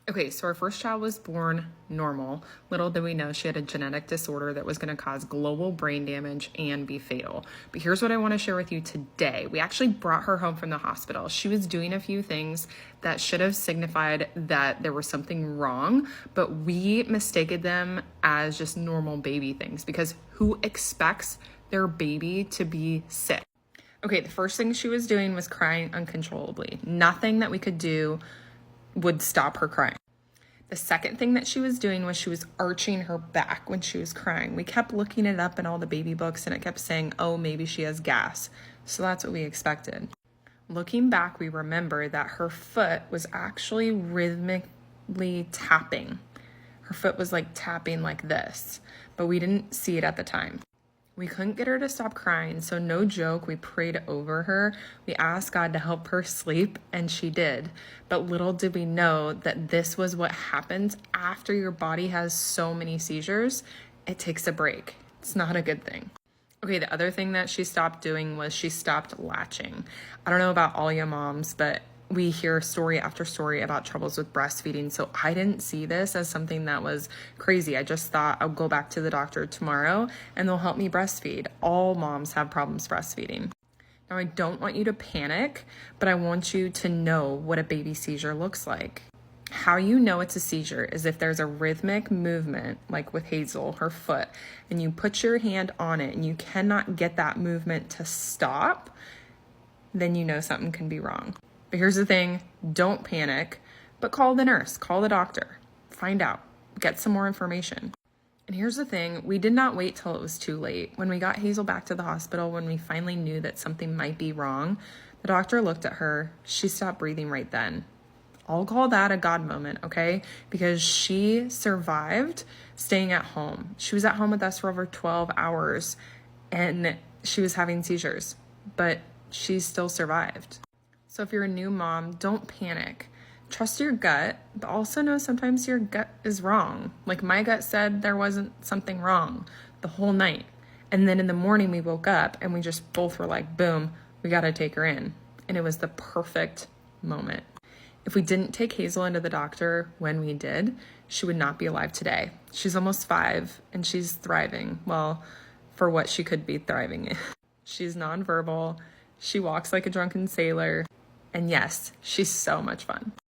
Okay, so our first child was born normal. Little did we know she had a genetic disorder that was going to cause global brain damage and be fatal. But here's what I want to share with you today. We actually brought her home from the hospital. She was doing a few things that should have signified that there was something wrong, but we mistaken them as just normal baby things because who expects their baby to be sick? Okay, the first thing she was doing was crying uncontrollably. Nothing that we could do would stop her crying. The second thing that she was doing was she was arching her back when she was crying. We kept looking it up in all the baby books and it kept saying, oh, maybe she has gas. So that's what we expected. Looking back, we remember that her foot was actually rhythmically tapping. Her foot was like tapping like this, but we didn't see it at the time. We couldn't get her to stop crying, so no joke, we prayed over her. We asked God to help her sleep, and she did. But little did we know that this was what happens after your body has so many seizures. It takes a break. It's not a good thing. Okay, the other thing that she stopped doing was she stopped latching. I don't know about all you moms, but we hear story after story about troubles with breastfeeding. So I didn't see this as something that was crazy. I just thought I'll go back to the doctor tomorrow and they'll help me breastfeed. All moms have problems breastfeeding. Now, I don't want you to panic, but I want you to know what a baby seizure looks like. How you know it's a seizure is if there's a rhythmic movement, like with Hazel, her foot, and you put your hand on it and you cannot get that movement to stop, then you know something can be wrong. But here's the thing, don't panic, but call the nurse, call the doctor, find out, get some more information. And here's the thing, we did not wait till it was too late. When we got Hazel back to the hospital, when we finally knew that something might be wrong, the doctor looked at her, she stopped breathing right then. I'll call that a God moment, okay? Because she survived staying at home. She was at home with us for over 12 hours and she was having seizures, but she still survived. So if you're a new mom, don't panic. Trust your gut, but also know sometimes your gut is wrong. Like my gut said there wasn't something wrong the whole night. And then in the morning we woke up and we just both were like, boom, we got to take her in. And it was the perfect moment. If we didn't take Hazel into the doctor when we did, she would not be alive today. She's almost 5 and she's thriving. Well, for what she could be thriving in. She's nonverbal. She walks like a drunken sailor. And yes, she's so much fun.